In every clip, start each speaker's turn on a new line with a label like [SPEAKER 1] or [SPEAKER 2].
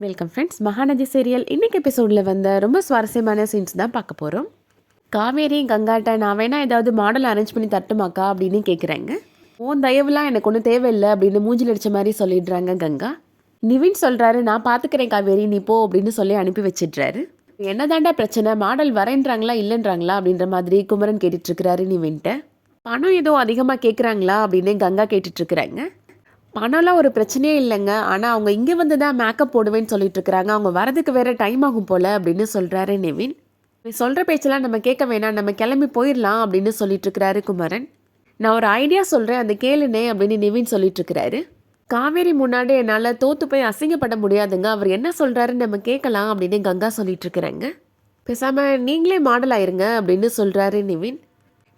[SPEAKER 1] Welcome friends. Mahanadi serial இன்னைக்கு எபிசோடில் வந்த ரொம்ப சுவாரஸ்யமான சீன்ஸ் தான் பார்க்க போகிறோம். காவேரி கங்காட்ட நான் வேணா ஏதாவது மாடல் அரேஞ்ச் பண்ணி தட்டுமாக்கா அப்படின்னு கேட்குறாங்க. உன் தயவுலாம் எனக்கு ஒன்றும் தேவையில்லை அப்படின்னு மூஞ்சில் அடித்த மாதிரி சொல்லிடுறாங்க கங்கா. நிவின் சொல்கிறாரு நான் பார்த்துக்கிறேன் காவேரி நீ போ அப்படின்னு சொல்லி அனுப்பி வச்சிடுறாரு. என்ன தாண்டா பிரச்சனை, மாடல் வரேன்றாங்களா இல்லைன்றாங்களா அப்படின்ற மாதிரி குமரன் கேட்டுட்ருக்கிறாரு நிவின்ட்ட. பணம் ஏதோ அதிகமாக கேட்குறாங்களா அப்படின்னு கங்கா கேட்டுட்ருக்குறாங்க. பணம்லாம் ஒரு பிரச்சனையே இல்லைங்க, ஆனால் அவங்க இங்கே வந்து தான் மேக்கப் போடுவேன்னு சொல்லிட்டு இருக்கிறாங்க, அவங்க வரதுக்கு வேறு டைம் ஆகும் போல் அப்படின்னு சொல்கிறாரு நிவின். நீ சொல்கிற பேச்செல்லாம் நம்ம கேட்க வேணாம், நம்ம கிளம்பி போயிடலாம் அப்படின்னு சொல்லிட்டு இருக்கிறாரு குமரன். நான் ஒரு ஐடியா சொல்கிறேன் அந்த கேளுனே அப்படின்னு நிவின் சொல்லிட்டு இருக்கிறாரு. காவேரி முன்னாடி என்னால் தோற்று போய் அசிங்கப்பட முடியாதுங்க, அவர் என்ன சொல்கிறாருன்னு நம்ம கேட்கலாம் அப்படின்னு கங்கா சொல்லிட்டு இருக்கிறாங்க. பேசாமல் நீங்களே மாடல் ஆயிருங்க அப்படின்னு சொல்கிறாரு நிவின்.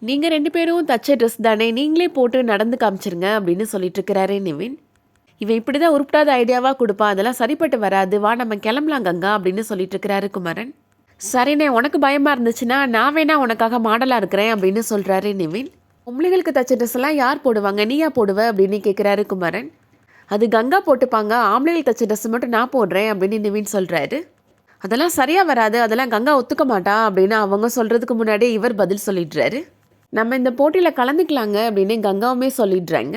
[SPEAKER 1] நீங்கள் 2 பேரும் தச்ச ட்ரெஸ் தானே, நீங்களே போட்டு நடந்து காமிச்சிருங்க அப்படின்னு சொல்லிட்டு இருக்கிறாரே நிவின். இவன் இப்படி தான் உருப்படாத ஐடியாவாக கொடுப்பான், அதெல்லாம் சரிப்பட்டு வராது, வா நம்ம கிளம்பலாம் கங்கா அப்படின்னு சொல்லிட்டு இருக்கிறாரு குமரன். சரிண்ணே, உனக்கு பயமாக இருந்துச்சுன்னா நான் வேணா உனக்காக மாடலாக இருக்கிறேன் அப்படின்னு சொல்கிறாரு நிவின். பொம்பளைகளுக்கு தச்ச ட்ரெஸ் எல்லாம் யார் போடுவாங்க, நீயா போடுவ அப்படின்னு கேட்குறாரு குமரன். அது கங்கா போட்டுப்பாங்க, ஆம்பளைகள் தச்ச ட்ரெஸ் மட்டும் நான் போடுறேன் அப்படின்னு நிவின் சொல்கிறாரு. அதெல்லாம் சரியாக வராது, அதெல்லாம் கங்கா ஒத்துக்க மாட்டா அப்படின்னு அவங்க சொல்கிறதுக்கு முன்னாடியே இவர் பதில் சொல்லிடுறாரு. நம்ம இந்த போட்டியில் கலந்துக்கலாங்க அப்படின்னு கங்காவுமே சொல்லிடுறாங்க.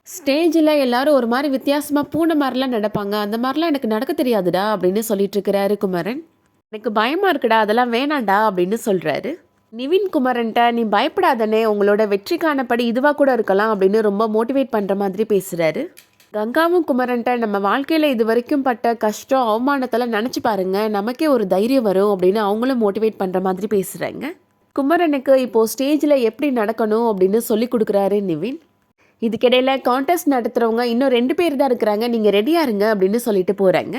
[SPEAKER 1] ஸ்டேஜில் எல்லாரும் ஒரு மாதிரி வித்தியாசமாக பூனை மாதிரிலாம் நடப்பாங்க, அந்த மாதிரிலாம் எனக்கு நடக்க தெரியாதுடா அப்படின்னு சொல்லிட்டு இருக்கிறாரு குமரன். எனக்கு பயமாக இருக்குடா, அதெல்லாம் வேணாண்டா அப்படின்னு சொல்கிறாரு. நிவின் குமரன்ட்ட நீ பயப்படாதனே, உங்களோட வெற்றிக்கானபடி இதுவாக கூட இருக்கலாம் அப்படின்னு ரொம்ப மோட்டிவேட் பண்ணுற மாதிரி பேசுகிறாரு. கங்காவும் குமரன்ட்ட நம்ம வாழ்க்கையில் இது வரைக்கும் பட்ட கஷ்டம் அவமானத்தெல்லாம் நினச்சி பாருங்க, நமக்கே ஒரு தைரியம் வரும் அப்படின்னு அவங்களும் மோட்டிவேட் பண்ணுற மாதிரி பேசுகிறாங்க. குமரனுக்கு இப்போது ஸ்டேஜில் எப்படி நடக்கணும் அப்படின்னு சொல்லி கொடுக்குறாரு நிவின். இதுக்கிடையில் கான்டெஸ்ட் நடத்துகிறவங்க இன்னும் 2 பேர் தான் இருக்கிறாங்க, நீங்கள் ரெடியாக இருங்க அப்படின்னு சொல்லிட்டு போகிறாங்க.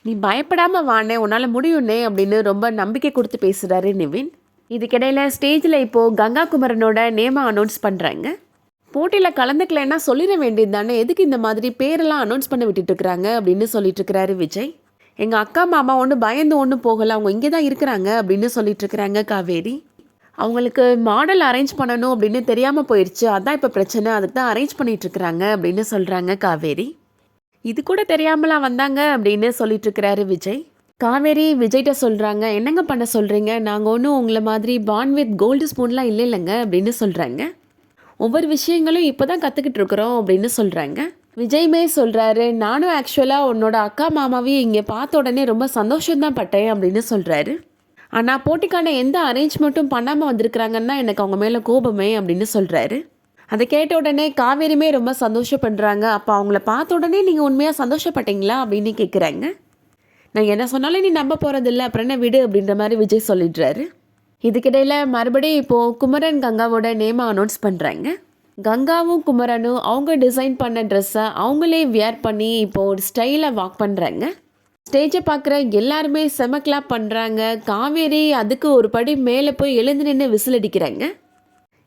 [SPEAKER 1] நீ பயப்படாமல் வானே, உன்னால் முடியும்னே அப்படின்னு ரொம்ப நம்பிக்கை கொடுத்து பேசுகிறாரு நிவின். இதுக்கிடையில் ஸ்டேஜில் இப்போது கங்கா குமரனோட நேமை அனௌன்ஸ் பண்ணுறாங்க. போட்டியில் கலந்துக்கலைன்னா சொல்லிட வேண்டியது தானே, எதுக்கு இந்த மாதிரி பேரெல்லாம் அனௌன்ஸ் பண்ண விட்டுட்டுருக்குறாங்க அப்படின்னு சொல்லிட்டு இருக்கிறாரு விஜய். எங்கள் அக்கா மாமா ஒன்றும் பயந்து ஒன்றும் போகலை, அவங்க இங்கே தான் இருக்கிறாங்க அப்படின்னு சொல்லிட்டு இருக்கிறாங்க காவேரி. அவங்களுக்கு மாடல் அரேஞ்ச் பண்ணணும் அப்படின்னு தெரியாமல் போயிடுச்சு, அதான் இப்போ பிரச்சனை, அதுக்கு தான் அரேஞ்ச் பண்ணிகிட்ருக்குறாங்க அப்படின்னு சொல்கிறாங்க காவேரி. இது கூட தெரியாமலாம் வந்தாங்க அப்படின்னு சொல்லிட்டு இருக்கிறாரு விஜய். காவேரி விஜய்கிட்ட சொல்கிறாங்க, என்னங்க பண்ண சொல்கிறீங்க, நாங்கள் ஒன்றும் உங்களை மாதிரி பான் வித் கோல்டு ஸ்பூன்லாம் இல்லை இல்லைங்க அப்படின்னு சொல்கிறாங்க. ஒவ்வொரு விஷயங்களும் இப்போ தான் கற்றுக்கிட்டு இருக்கிறோம் அப்படின்னு சொல்கிறாங்க. விஜய்மே சொல்கிறாரு, நானும் ஆக்சுவலாக உன்னோட அக்கா மாமாவையும் இங்கே பார்த்த உடனே ரொம்ப சந்தோஷம்தான் பட்டேன் அப்படின்னு சொல்கிறாரு. ஆனால் போட்டிக்கான எந்த அரேஞ்ச்மெண்ட்டும் பண்ணாமல் வந்திருக்கிறாங்கன்னா எனக்கு அவங்க மேலே கோபமே அப்படின்னு சொல்கிறாரு. அதை கேட்ட உடனே காவேரியுமே ரொம்ப சந்தோஷப்படுறாங்க. அப்போ அவங்கள பார்த்த உடனே நீங்கள் உண்மையாக சந்தோஷப்பட்டீங்களா அப்படின்னு கேட்குறாங்க. நான் என்ன சொன்னாலும் நீ நம்ப போகிறதில்ல, அப்புறம் என்ன விடு அப்படின்ற மாதிரி விஜய் சொல்லிடுறாரு. இதுக்கிடையில் மறுபடியும் இப்போது குமரன் கங்காவோட நேமை அனௌன்ஸ் பண்ணுறாங்க. கங்காவும் குமரனும் அவங்க டிசைன் பண்ண ட்ரெஸ்ஸை அவங்களே வியர் பண்ணி இப்போது ஒரு ஸ்டைலாக வாக் பண்ணுறாங்க. ஸ்டேஜை பார்க்குற எல்லாருமே செம கிளாப் பண்ணுறாங்க. காவேரி அதுக்கு ஒரு படி மேலே போய் எழுந்து நின்று விசில் அடிக்கிறாங்க.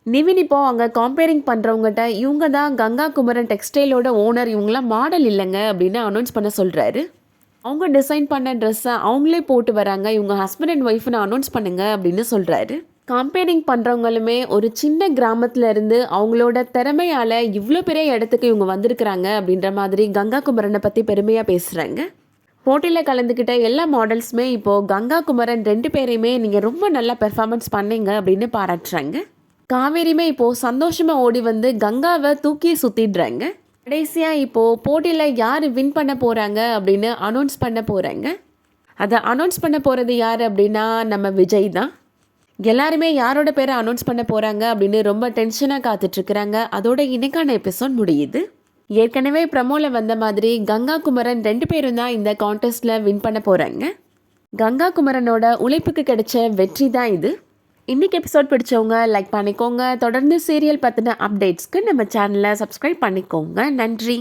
[SPEAKER 1] நிவின் இப்போ அங்கே காம்பேரிங் பண்ணுறவங்ககிட்ட இவங்க தான் கங்கா குமரன் டெக்ஸ்டைலோட ஓனர், இவங்களாம் மாடல் இல்லைங்க அப்படின்னு அனௌன்ஸ் பண்ண சொல்கிறாரு. அவங்க டிசைன் பண்ண ட்ரெஸ்ஸை அவங்களே போட்டு வராங்க, இவங்க ஹஸ்பண்ட் அண்ட் ஒய்ஃப்னு அனௌன்ஸ் பண்ணுங்க அப்படின்னு சொல்கிறாரு. காம்பேரிங் பண்ணுறவங்களுமே ஒரு சின்ன கிராமத்தில் இருந்து அவங்களோட திறமையால் இவ்வளோ பெரிய இடத்துக்கு இவங்க வந்திருக்கிறாங்க அப்படின்ற மாதிரி கங்கா குமரனை பற்றி பெருமையாக பேசுகிறாங்க. போட்டியில் கலந்துக்கிட்ட எல்லா மாடல்ஸுமே இப்போது கங்கா குமரன் 2 பேரையுமே நீங்கள் ரொம்ப நல்லா பெர்ஃபார்மன்ஸ் பண்ணீங்க அப்படின்னு பாராட்டுறாங்க. காவேரியுமே இப்போது சந்தோஷமாக ஓடி வந்து கங்காவை தூக்கி சுற்றிடுறாங்க. கடைசியாக இப்போது போட்டியில் யார் வின் பண்ண போகிறாங்க அப்படின்னு அனௌன்ஸ் பண்ண போகிறாங்க. அதை அனௌன்ஸ் பண்ண போகிறது யார் அப்படின்னா நம்ம விஜய் தான். எல்லாருமே யாரோட பேரை அனௌன்ஸ் பண்ண போகிறாங்க அப்படின்னு ரொம்ப டென்ஷனாக காத்துட்ருக்குறாங்க. அதோட இன்னைக்கான எபிசோட் முடியுது. ஏற்கனவே ப்ரமோவில் வந்த மாதிரி கங்கா குமரன் 2 பேரும் தான் இந்த கான்டெஸ்ட்டில் வின் பண்ண போகிறாங்க. கங்கா குமரனோட உழைப்புக்கு கிடைச்ச வெற்றி தான் இது. இன்றைக்கி எபிசோட் பிடிச்சவங்க லைக் பண்ணிக்கோங்க. தொடர்ந்து சீரியல் பற்றின அப்டேட்ஸ்க்கு நம்ம சேனலை சப்ஸ்கிரைப் பண்ணிக்கோங்க. நன்றி.